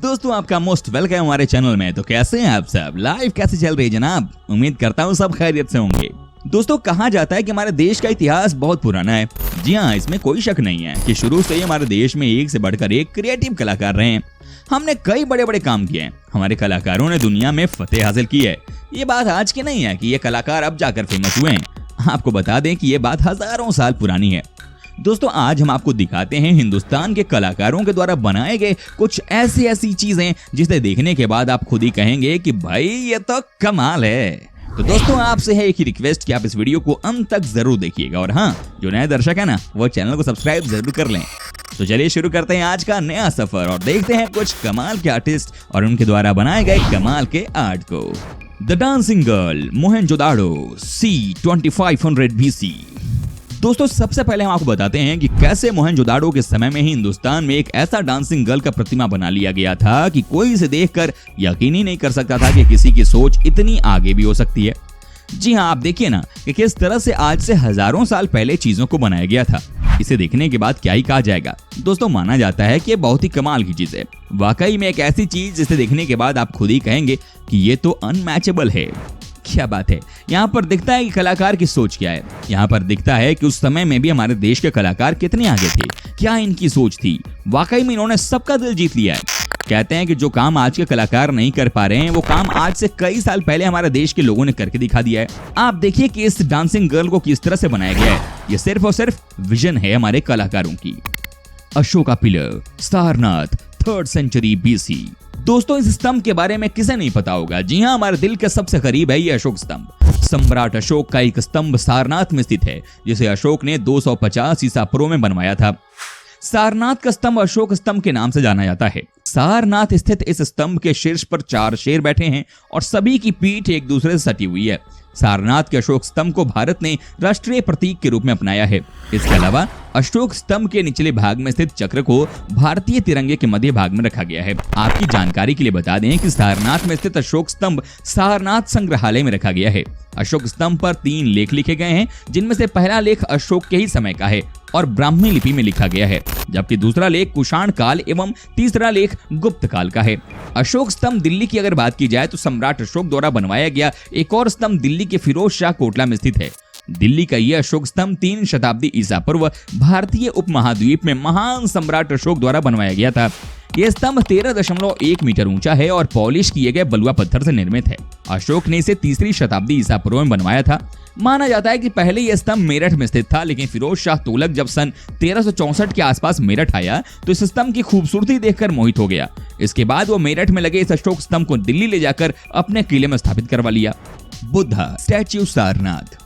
दोस्तों आपका most welcome हमारे चैनल में। तो कैसे हैं आप सब? लाइफ कैसे चल रही है जनाब? उम्मीद करता हूँ सब खैरियत से होंगे। दोस्तों कहा जाता है कि हमारे देश का इतिहास बहुत पुराना है। जी हाँ, इसमें कोई शक नहीं है कि शुरू से ही हमारे देश में एक से बढ़कर एक क्रिएटिव कलाकार रहे हैं। हमने कई बड़े बड़े काम किए हैं। हमारे कलाकारों ने दुनिया में फतेह हासिल की है। ये बात आज की नहीं है कि ये कलाकार अब जाकर फेमस हुए हैं। आपको बता दें कि ये बात हजारों साल पुरानी है। दोस्तों आज हम आपको दिखाते हैं हिंदुस्तान के कलाकारों के द्वारा बनाए गए कुछ ऐसी चीजें जिसे देखने के बाद आप खुद ही कहेंगे कि भाई ये तो कमाल है। तो दोस्तों आपसे है एक ही रिक्वेस्ट कि आप इस वीडियो को अंत तक जरूर देखिएगा और हाँ, जो नए दर्शक है ना वो चैनल को सब्सक्राइब जरूर कर लें। तो चलिए शुरू करते हैं आज का नया सफर और देखते हैं कुछ कमाल के आर्टिस्ट और उनके द्वारा बनाए गए कमाल के आर्ट को। The dancing girl Mohenjodaro C2500 BC। दोस्तों सबसे पहले हम आपको बताते हैं कि कैसे मोहनजोदाड़ो के समय में ही हिंदुस्तान में एक ऐसा डांसिंग गर्ल का प्रतिमा बना लिया गया था कि कोई इसे देखकर यकीन ही नहीं कर सकता था कि किसी की सोच इतनी आगे भी हो सकती है। जी हाँ, आप देखिए ना कि किस तरह से आज से हजारों साल पहले चीजों को बनाया गया था। इसे देखने के बाद क्या ही कहा जाएगा। दोस्तों माना जाता है कि ये बहुत ही कमाल की चीज है। वाकई में एक ऐसी चीज जिसे देखने के बाद आप खुद ही कहेंगे कि ये तो अनमैचेबल है। क्या बात है। यहाँ पर दिखता है कि कलाकार की सोच क्या है। यहाँ पर दिखता है कि उस समय में भी हमारे देश के कलाकार कितने आगे थे, क्या इनकी सोच थी। वाकई में इन्होंने सबका दिल जीत लिया है। कहते हैं कि जो काम आज के कलाकार नहीं कर पा रहे हैं वो काम आज से कई साल पहले हमारे देश के लोगों ने करके दिखा दिया है। आप देखिए कि इस डांसिंग गर्ल को किस तरह से बनाया गया है। ये सिर्फ और सिर्फ विजन है हमारे कलाकारों की। Ashoka pillar Sarnath 3rd century BC। दोस्तों इस स्तंभ के बारे में किसे नहीं पता होगा। जी हाँ, हमारे दिल के सबसे करीब है ये अशोक स्तंभ। सम्राट अशोक का एक स्तंभ सारनाथ में स्थित है जिसे अशोक ने 250 ईसा पूर्व में बनवाया था। सारनाथ का स्तंभ अशोक स्तंभ के नाम से जाना जाता है। सारनाथ स्थित इस स्तंभ के शीर्ष पर 4 शेर बैठे हैं और सभी की पीठ एक दूसरे से सटी हुई है। सारनाथ के अशोक स्तंभ को भारत ने राष्ट्रीय प्रतीक के रूप में अपनाया है। इसके अलावा अशोक स्तंभ के निचले भाग में स्थित चक्र को भारतीय तिरंगे के मध्य भाग में रखा गया है। आपकी जानकारी के लिए बता दें कि सारनाथ में स्थित अशोक स्तंभ सारनाथ संग्रहालय में रखा गया है। अशोक स्तंभ पर 3 लेख लिखे गए हैं, जिनमें से पहला लेख अशोक के ही समय का है और ब्राह्मी लिपि में लिखा गया है, जबकि दूसरा लेख कुषाण काल एवं तीसरा लेख गुप्त काल का है। अशोक स्तंभ दिल्ली की अगर बात की जाए तो सम्राट अशोक द्वारा बनवाया गया एक और स्तंभ दिल्ली के फिरोज शाह कोटला में स्थित है। दिल्ली का यह अशोक स्तंभ 3 शताब्दी ईसा पूर्व भारतीय उपमहाद्वीप में महान सम्राट अशोक द्वारा बनवाया गया था। यह स्तंभ 13.1 मीटर ऊंचा है और पॉलिश किए गए बलुआ पत्थर से निर्मित है। अशोक ने इसे 3री शताब्दी ईसा पूर्व में बनवाया था। माना जाता है कि पहले यह स्तंभ मेरठ में स्थित था, लेकिन फिरोज शाह तुगलक जब सन 1364 के आसपास मेरठ आया तो इस स्तंभ की खूबसूरती देखकर मोहित हो गया। इसके बाद वो मेरठ में लगे इस अशोक स्तंभ को दिल्ली ले जाकर अपने किले में स्थापित करवा लिया। बुद्धा स्टैच्यू सारनाथ।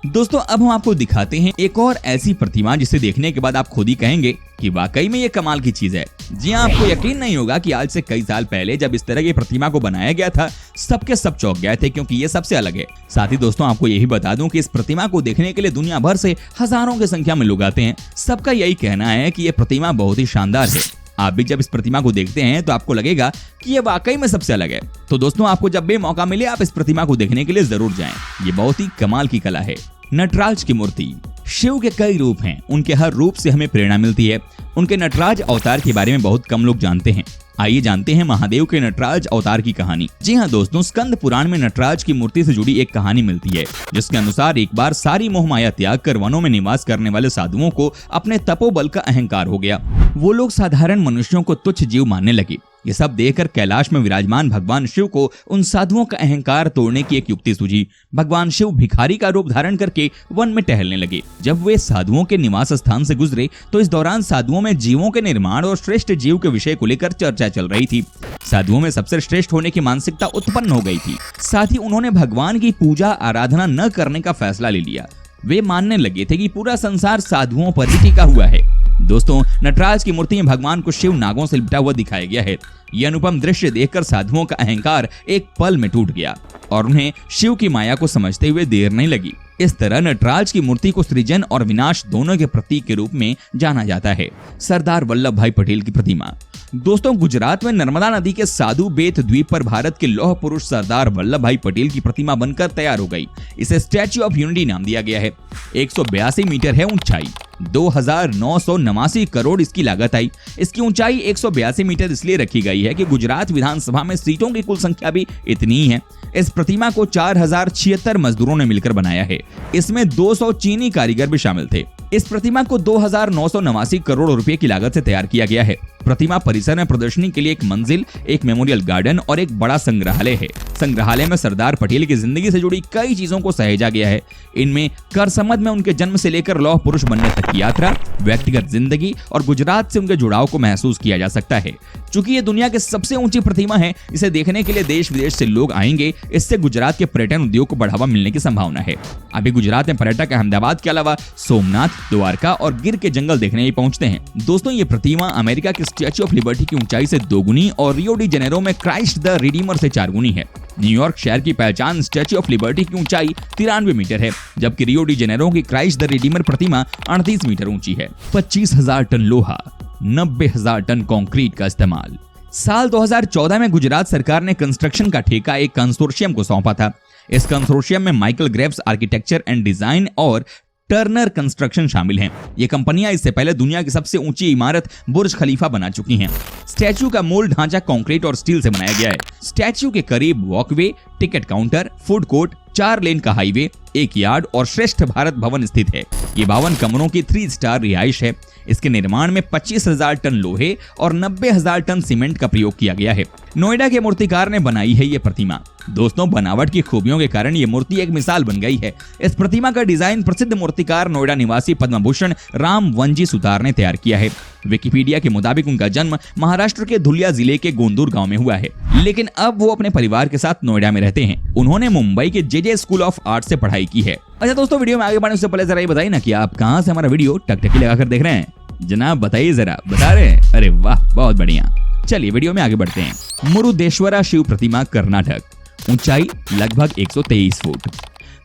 दोस्तों अब हम आपको दिखाते हैं एक और ऐसी प्रतिमा जिसे देखने के बाद आप खुद ही कहेंगे कि वाकई में ये कमाल की चीज है। जी हाँ, आपको यकीन नहीं होगा कि आज से कई साल पहले जब इस तरह की प्रतिमा को बनाया गया था सबके सब चौंक गए थे, क्योंकि ये सबसे अलग है। साथ ही दोस्तों आपको यही बता दूं कि इस प्रतिमा को देखने के लिए दुनिया भर से हजारों की संख्या में लोग आते हैं। सबका यही कहना है कि ये प्रतिमा बहुत ही शानदार है। आप भी जब इस प्रतिमा को देखते हैं तो आपको लगेगा कि ये वाकई में सबसे अलग है। तो दोस्तों आपको जब भी मौका मिले आप इस प्रतिमा को देखने के लिए जरूर जाएं। ये बहुत ही कमाल की कला है। नटराज की मूर्ति। शिव के कई रूप हैं, उनके हर रूप से हमें प्रेरणा मिलती है। उनके नटराज अवतार के बारे में बहुत कम लोग जानते हैं। आइए जानते हैं महादेव के नटराज अवतार की कहानी। जी हाँ दोस्तों, स्कंद पुराण में नटराज की मूर्ति से जुड़ी एक कहानी मिलती है, जिसके अनुसार एक बार सारी मोह माया त्याग कर वनों में निवास करने वाले साधुओं को अपने तपोबल का अहंकार हो गया। वो लोग साधारण मनुष्यों को तुच्छ जीव मानने लगे। ये सब देखकर कैलाश में विराजमान भगवान शिव को उन साधुओं का अहंकार तोड़ने की एक युक्ति सूझी। भगवान शिव भिखारी का रूप धारण करके वन में टहलने लगे। जब वे साधुओं के निवास स्थान से गुजरे तो इस दौरान साधुओं में जीवों के निर्माण और श्रेष्ठ जीव के विषय को लेकर चर्चा चल रही थी। साधुओं में सबसे श्रेष्ठ होने की मानसिकता उत्पन्न हो गई थी। साथ ही उन्होंने भगवान की पूजा आराधना न करने का फैसला ले लिया। वे मानने लगे थे कि पूरा संसार साधुओं पर ही टिका हुआ है। दोस्तों नटराज की मूर्ति में भगवान को शिव नागों से लिपटा हुआ दिखाया गया है। यह अनुपम दृश्य देखकर साधुओं का अहंकार एक पल में टूट गया और उन्हें शिव की माया को समझते हुए देर नहीं लगी। इस तरह नटराज की मूर्ति को सृजन और विनाश दोनों के प्रतीक के रूप में जाना जाता है। सरदार वल्लभ भाई पटेल की प्रतिमा। दोस्तों गुजरात में नर्मदा नदी के साधु बेत द्वीप पर भारत के लौह पुरुष सरदार वल्लभ भाई पटेल की प्रतिमा बनकर तैयार हो गई। इसे स्टैच्यू ऑफ यूनिटी नाम दिया गया है। 182 मीटर है ऊंचाई। 2989 करोड़ इसकी लागत आई। इसकी ऊंचाई 182 मीटर इसलिए रखी गई है कि गुजरात विधानसभा में सीटों की कुल संख्या भी इतनी ही है। इस प्रतिमा को 4076 मजदूरों ने मिलकर बनाया है। इसमें 200 चीनी कारीगर भी शामिल थे। इस प्रतिमा को 2989 करोड़ रुपए की लागत से तैयार किया गया है। प्रतिमा परिसर में प्रदर्शनी के लिए एक मंजिल, एक मेमोरियल गार्डन और एक बड़ा संग्रहालय है। संग्रहालय में सरदार पटेल की जिंदगी से जुड़ी कई चीजों को सहेजा गया है। इनमें करसमद में उनके जन्म से लेकर लौह पुरुष बनने तक की यात्रा, व्यक्तिगत जिंदगी और गुजरात से उनके जुड़ाव को महसूस किया जा सकता है। चूंकि ये दुनिया की सबसे ऊंची प्रतिमा है, इसे देखने के लिए देश विदेश से लोग आएंगे। इससे गुजरात के पर्यटन उद्योग को बढ़ावा मिलने की संभावना है। अभी गुजरात में पर्यटक अहमदाबाद के अलावा सोमनाथ, द्वारका और गिर के जंगल देखने ही पहुंचते हैं। दोस्तों, ये प्रतिमा अमेरिका के स्टैच्यू ऑफ लिबर्टी की ऊंचाई से 2 गुनी और रियो डी जेनेरो में क्राइस्ट द रिडीमर से 4 गुनी है। न्यूयॉर्क शहर की पहचान स्टैच्यू ऑफ लिबर्टी की ऊंचाई 93 मीटर है, जबकि रियो डी जेनेरो की क्राइस्ट द रिडीमर प्रतिमा 38 मीटर ऊंची है। 25,000 टन लोहा, 90,000 टन कंक्रीट का इस्तेमाल। साल 2014 में गुजरात सरकार ने कंस्ट्रक्शन का ठेका एक कंसोर्शियम को सौंपा था। इस कंसोर्शियम में Michael Graves architecture and design और टर्नर कंस्ट्रक्शन शामिल हैं। ये कंपनियां इससे पहले दुनिया की सबसे ऊंची इमारत बुर्ज खलीफा बना चुकी हैं। स्टैच्यू का मूल ढांचा कंक्रीट और स्टील से बनाया गया है। स्टैच्यू के करीब walkway, ticket counter, food court, 4 लेन का हाईवे, 1 यार्ड और श्रेष्ठ भारत भवन स्थित है। ये 52 कमरों की 3 स्टार रिहाइश है। इसके निर्माण में 25,000 टन लोहे और 90,000 टन सीमेंट का प्रयोग किया गया है। नोएडा के मूर्तिकार ने बनाई है ये प्रतिमा। दोस्तों, बनावट की खूबियों के कारण ये मूर्ति एक मिसाल बन गई है। इस प्रतिमा का डिजाइन प्रसिद्ध मूर्तिकार नोएडा निवासी पद्म भूषण राम वंजी सुतार ने तैयार किया है। विकिपीडिया के मुताबिक उनका जन्म महाराष्ट्र के धुलिया जिले के गोंदूर गांव में हुआ है, लेकिन अब वो अपने परिवार के साथ नोएडा में रहते हैं। उन्होंने मुंबई के जेजे स्कूल ऑफ आर्ट से पढ़ाई की है। अच्छा दोस्तों, वीडियो में आगे बढ़ने से पहले जरा ये बताइए ना कि आप कहाँ से हमारा वीडियो टकटकी लगाकर देख रहे हैं। जनाब बताइए जरा, बता रहे हैं? अरे वाह, बहुत बढ़िया। चलिए वीडियो में आगे बढ़ते हैं। मुरुदेश्वरा शिव प्रतिमा, कर्नाटक, ऊंचाई लगभग 123 फुट।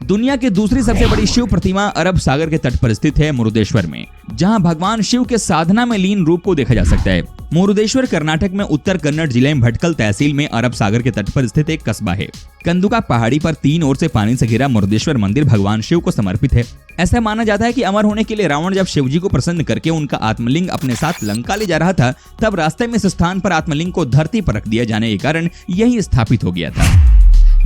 दुनिया की दूसरी सबसे बड़ी शिव प्रतिमा अरब सागर के तट पर स्थित है मुरुदेश्वर में, जहां भगवान शिव के साधना में लीन रूप को देखा जा सकता है। मुरुदेश्वर कर्नाटक में उत्तर कन्नड़ जिले में भटकल तहसील में अरब सागर के तट पर स्थित एक कस्बा है। कंदुका पहाड़ी पर 3 ओर से पानी से घिरा मुरुदेश्वर मंदिर भगवान शिव को समर्पित है। ऐसा माना जाता है कि अमर होने के लिए रावण जब शिव जी को प्रसन्न करके उनका आत्मलिंग अपने साथ लंका ले जा रहा था, तब रास्ते में इस स्थान पर आत्मलिंग को धरती पर रख दिया जाने के कारण यही स्थापित हो गया था।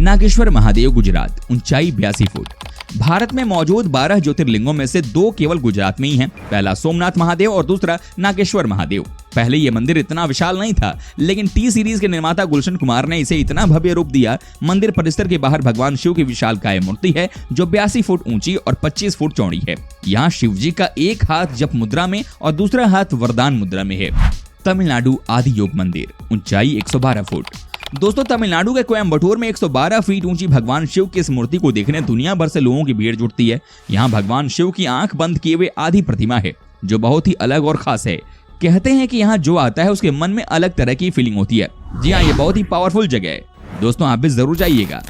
नागेश्वर महादेव, गुजरात, ऊंचाई 82 फुट। भारत में मौजूद 12 ज्योतिर्लिंगों में से 2 केवल गुजरात में ही हैं। पहला सोमनाथ महादेव और दूसरा नागेश्वर महादेव। पहले ये मंदिर इतना विशाल नहीं था, लेकिन टी सीरीज के निर्माता गुलशन कुमार ने इसे इतना भव्य रूप दिया। मंदिर परिसर के बाहर भगवान शिव की विशालकाय मूर्ति है, जो 82 फुट ऊंची और 25 फुट चौड़ी है। यहाँ शिव जी का एक हाथ जप मुद्रा में और दूसरा हाथ वरदान मुद्रा में है। तमिलनाडु आदि योग मंदिर, ऊंचाई 112 फुट। दोस्तों, तमिलनाडु के कोयम्बटूर में 112 फीट ऊंची भगवान शिव की इस मूर्ति को देखने दुनिया भर से लोगों की भीड़ जुटती है। यहाँ भगवान शिव की आंख बंद किए हुए आधी प्रतिमा है, जो बहुत ही अलग और खास है। कहते हैं कि यहाँ जो आता है उसके मन में अलग तरह की फीलिंग होती है। जी हाँ, ये बहुत ही पावरफुल जगह है। दोस्तों, आप भी जरूर जाइएगा।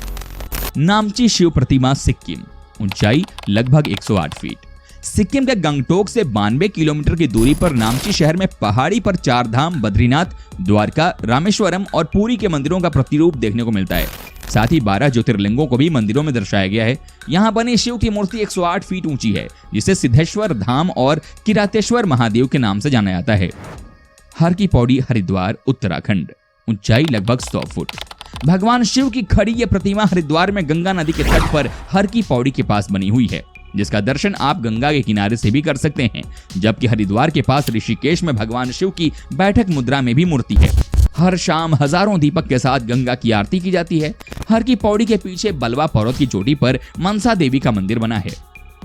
नामची शिव प्रतिमा, सिक्किम, ऊंचाई लगभग 108 फीट। सिक्किम के गंगटोक से 92 किलोमीटर की दूरी पर नामची शहर में पहाड़ी पर 4 धाम, बद्रीनाथ, द्वारका, रामेश्वरम और पुरी के मंदिरों का प्रतिरूप देखने को मिलता है। साथ ही 12 ज्योतिर्लिंगों को भी मंदिरों में दर्शाया गया है। यहाँ बनी शिव की मूर्ति 108 फीट ऊंची है, जिसे सिद्धेश्वर धाम और किरातेश्वर महादेव के नाम से जाना जाता है। हर की पौड़ी, हरिद्वार, उत्तराखंड, ऊंचाई लगभग 100 फुट। भगवान शिव की खड़ी ये प्रतिमा हरिद्वार में गंगा नदी के तट पर हर की पौड़ी के पास बनी हुई है, जिसका दर्शन आप गंगा के किनारे से भी कर सकते हैं। जबकि हरिद्वार के पास ऋषिकेश में भगवान शिव की बैठक मुद्रा में भी मूर्ति है। हर शाम हजारों दीपक के साथ गंगा की आरती की जाती है। हर की पौड़ी के पीछे बलवा पर्वत की चोटी पर मनसा देवी का मंदिर बना है।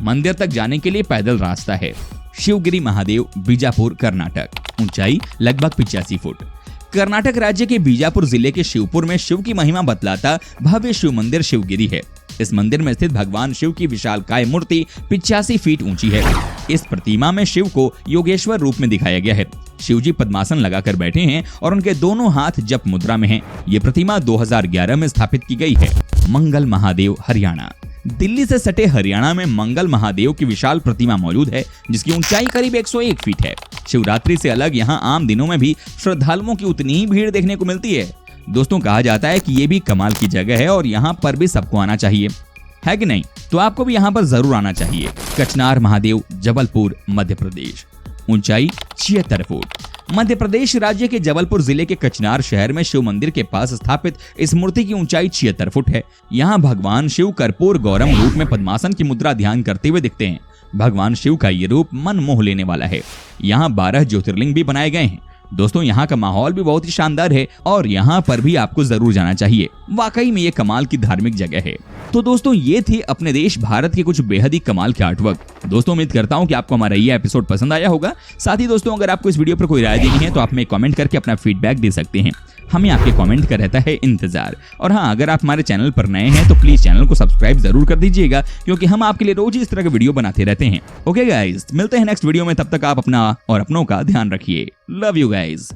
मंदिर तक जाने के लिए पैदल रास्ता है। शिवगिरी महादेव, बीजापुर, कर्नाटक, ऊंचाई लगभग 85 फुट। कर्नाटक राज्य के बीजापुर जिले के शिवपुर में शिव की महिमा बतलाता भव्य शिव मंदिर शिवगिरी है। इस मंदिर में स्थित भगवान शिव की विशालकाय मूर्ति 85 फीट ऊंची है। इस प्रतिमा में शिव को योगेश्वर रूप में दिखाया गया है। शिव जी पद्मासन लगाकर बैठे हैं और उनके दोनों हाथ जप मुद्रा में हैं। ये प्रतिमा 2011 में स्थापित की गई है। मंगल महादेव, हरियाणा। दिल्ली से सटे हरियाणा में मंगल महादेव की विशाल प्रतिमा मौजूद है, जिसकी ऊंचाई करीब 101 फीट है। शिवरात्रि से अलग यहाँ आम दिनों में भी श्रद्धालुओं की उतनी ही भीड़ देखने को मिलती है। दोस्तों, कहा जाता है कि ये भी कमाल की जगह है और यहाँ पर भी सबको आना चाहिए। है कि नहीं? तो आपको भी यहाँ पर जरूर आना चाहिए। कचनार महादेव, जबलपुर, मध्य प्रदेश। ऊंचाई 76 फुट। मध्य प्रदेश राज्य के जबलपुर जिले के कचनार शहर में शिव मंदिर के पास स्थापित इस मूर्ति की ऊंचाई 76 फुट है। यहाँ भगवान शिव कर्पूर गौरम रूप में पद्मासन की मुद्रा ध्यान करते हुए दिखते हैं। भगवान शिव का ये रूप मन मोह लेने वाला है। यहाँ 12 ज्योतिर्लिंग भी बनाए गए हैं। दोस्तों यहाँ का माहौल भी बहुत ही शानदार है और यहाँ पर भी आपको जरूर जाना चाहिए। वाकई में ये कमाल की धार्मिक जगह है। तो दोस्तों ये थे अपने देश भारत के कुछ बेहद ही कमाल के आर्टवर्क। दोस्तों उम्मीद करता हूँ कि आपको हमारा ये एपिसोड पसंद आया होगा। साथ ही दोस्तों अगर आपको इस वीडियो पर कोई राय देनी है तो आप हमें कमेंट करके अपना फीडबैक दे सकते हैं। हमें आपके कमेंट का रहता है इंतजार। और हाँ, अगर आप हमारे चैनल पर नए हैं तो प्लीज चैनल को सब्सक्राइब जरूर कर दीजिएगा, क्योंकि हम आपके लिए रोज इस तरह के वीडियो बनाते रहते हैं। ओके गाइज, मिलते हैं नेक्स्ट वीडियो में। तब तक आप अपना और अपनों का ध्यान रखिए। Love you guys.